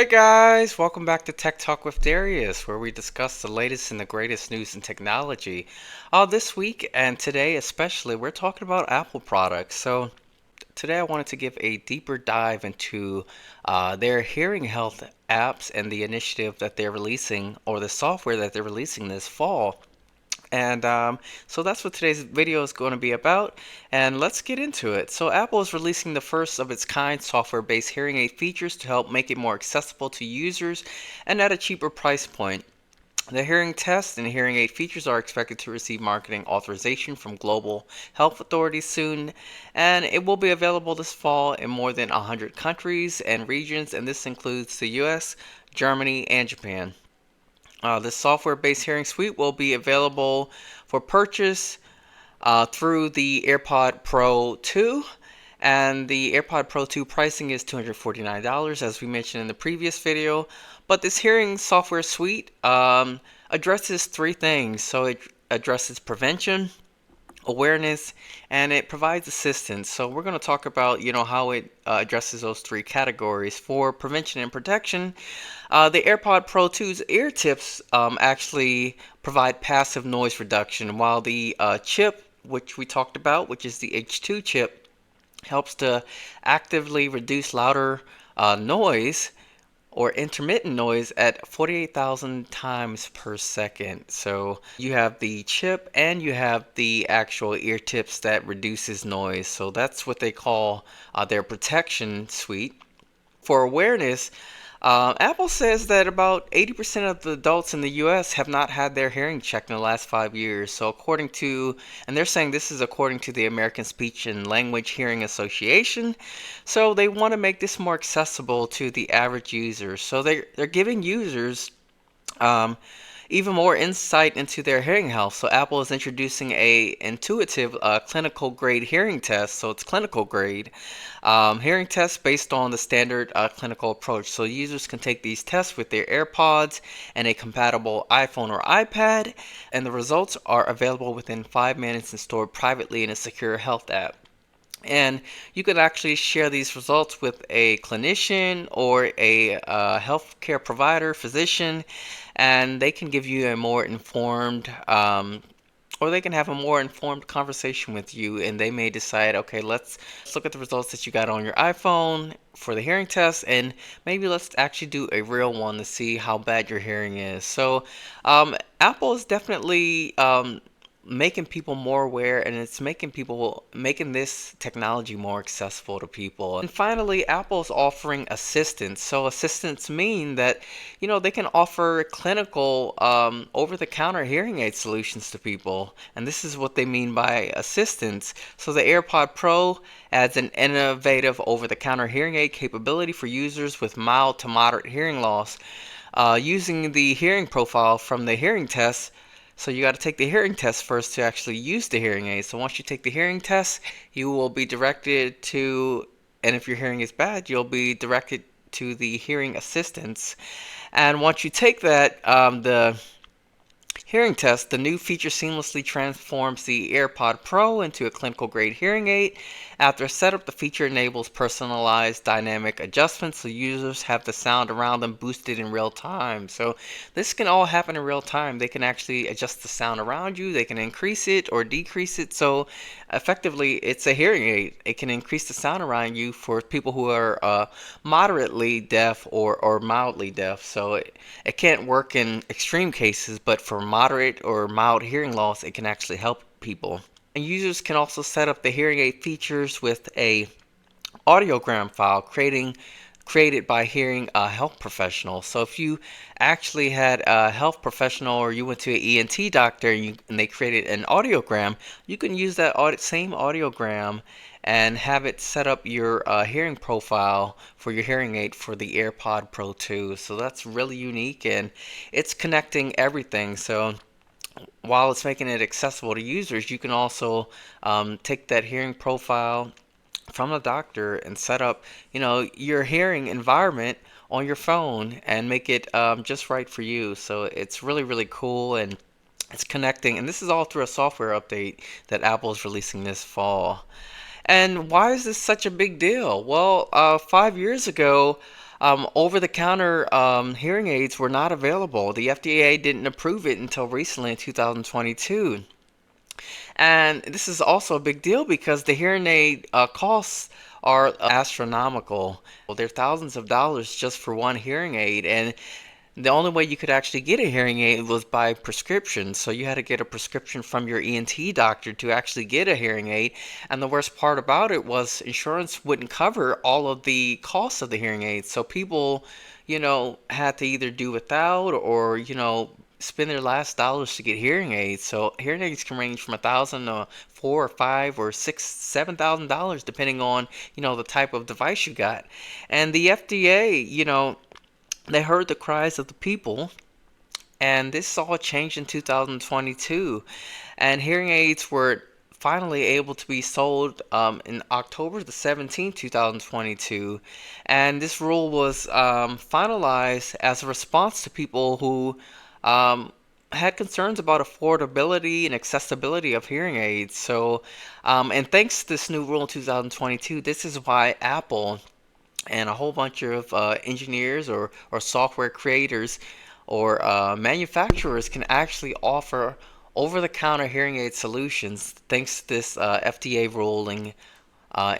Alright guys, welcome back to Tech Talk with Darius, where we discuss the latest and the greatest news in technology. This week and today especially, we're talking about Apple products. So today I wanted to give a deeper dive into their hearing health apps and the initiative that they're releasing, or the software that they're releasing this fall. And so that's what today's video is going to be about. And let's get into it. So Apple is releasing the first of its kind software-based hearing aid features to help make it more accessible to users and at a cheaper price point. The hearing test and hearing aid features are expected to receive marketing authorization from global health authorities soon, and it will be available this fall in more than 100 countries and regions, and this includes the US, Germany, and Japan. This software-based hearing suite will be available for purchase through the AirPod Pro 2. And the AirPod Pro 2 pricing is $249, as we mentioned in the previous video. But this hearing software suite addresses three things. So it addresses prevention, awareness, and it provides assistance. So we're going to talk about how it addresses those three categories. For prevention and protection, the AirPod Pro 2's ear tips actually provide passive noise reduction, while the chip, which we talked about, which is the H2 chip, helps to actively reduce louder noise or intermittent noise at 48,000 times per second. So you have the chip and you have the actual ear tips that reduces noise. So that's what they call their protection suite. For awareness, Apple says that about 80% of the adults in the US have not had their hearing checked in the last 5 years. So, and they're saying this is according to the American Speech and Language Hearing Association. So, they want to make this more accessible to the average user. So, they're giving users even more insight into their hearing health. So Apple is introducing a intuitive clinical grade hearing test. So it's clinical grade hearing tests based on the standard clinical approach. So users can take these tests with their AirPods and a compatible iPhone or iPad, and the results are available within 5 minutes and stored privately in a secure health app. And you could actually share these results with a clinician or a healthcare provider, physician, and they can give you a more informed, or they can have a more informed conversation with you, and they may decide, okay, let's look at the results that you got on your iPhone for the hearing test, and maybe let's actually do a real one to see how bad your hearing is. So Apple is definitely making people more aware, and it's making this technology more accessible to people. And finally, Apple's offering assistance. So assistants mean that they can offer clinical over-the-counter hearing aid solutions to people, and this is what they mean by assistance. So the AirPod Pro adds an innovative over-the-counter hearing aid capability for users with mild to moderate hearing loss, using the hearing profile from the hearing test. So you got to take the hearing test first to actually use the hearing aid. So once you take the hearing test, you will be directed to, and if your hearing is bad, you'll be directed to the hearing assistance. And once you take that, the hearing test, the new feature seamlessly transforms the AirPod Pro into a clinical grade hearing aid. After setup, the feature enables personalized dynamic adjustments so users have the sound around them boosted in real time. So this can all happen in real time. They can actually adjust the sound around you, they can increase it or decrease it. So effectively, it's a hearing aid. It can increase the sound around you for people who are moderately deaf or mildly deaf. So it can't work in extreme cases, but for moderate or mild hearing loss, it can actually help people. And users can also set up the hearing aid features with a audiogram file created by hearing a health professional. So if you actually had a health professional, or you went to an ENT doctor and they created an audiogram, you can use that same audiogram and have it set up your hearing profile for your hearing aid for the AirPod Pro 2. So that's really unique, and it's connecting everything. So while it's making it accessible to users, you can also take that hearing profile from the doctor and set up, your hearing environment on your phone and make it just right for you. So it's really, really cool, and it's connecting. And this is all through a software update that Apple is releasing this fall. And why is this such a big deal? Well, 5 years ago, Over-the-counter hearing aids were not available. The FDA didn't approve it until recently in 2022. And this is also a big deal because the hearing aid costs are astronomical. Well, they're thousands of dollars just for one hearing aid, and the only way you could actually get a hearing aid was by prescription. So you had to get a prescription from your ENT doctor to actually get a hearing aid. And the worst part about it was insurance wouldn't cover all of the costs of the hearing aids. So people, had to either do without or, spend their last dollars to get hearing aids. So hearing aids can range from 1,000 to $4 or $5 or $6, $7,000 depending on, the type of device you got. And the FDA, they heard the cries of the people, and this all changed in 2022. And hearing aids were finally able to be sold in October the 17th, 2022. And this rule was finalized as a response to people who um, had concerns about affordability and accessibility of hearing aids. So, and thanks to this new rule in 2022, this is why Apple and a whole bunch of engineers or software creators or manufacturers can actually offer over-the-counter hearing aid solutions thanks to this FDA ruling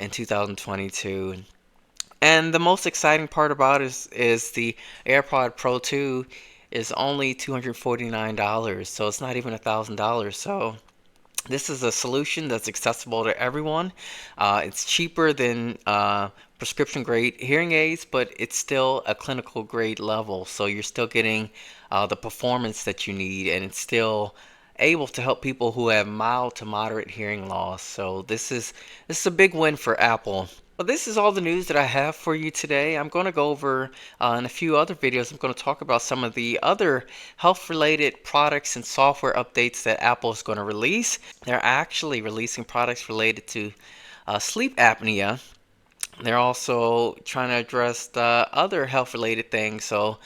in 2022. And the most exciting part about it is the AirPod Pro 2 is only $249, so it's not even $1,000. So this is a solution that's accessible to everyone. It's cheaper than prescription grade hearing aids, but it's still a clinical grade level. So you're still getting the performance that you need, and it's still able to help people who have mild to moderate hearing loss. So this is a big win for Apple. Well, this is all the news that I have for you today. I'm going to go over in a few other videos. I'm going to talk about some of the other health-related products and software updates that Apple is going to release. They're actually releasing products related to sleep apnea. They're also trying to address the other health-related things. So,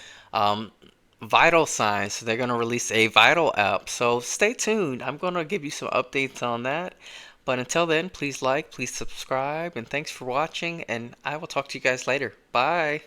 vital signs. So they're going to release a vital app. So stay tuned. I'm going to give you some updates on that. But until then, please like, please subscribe, and thanks for watching, and I will talk to you guys later. Bye.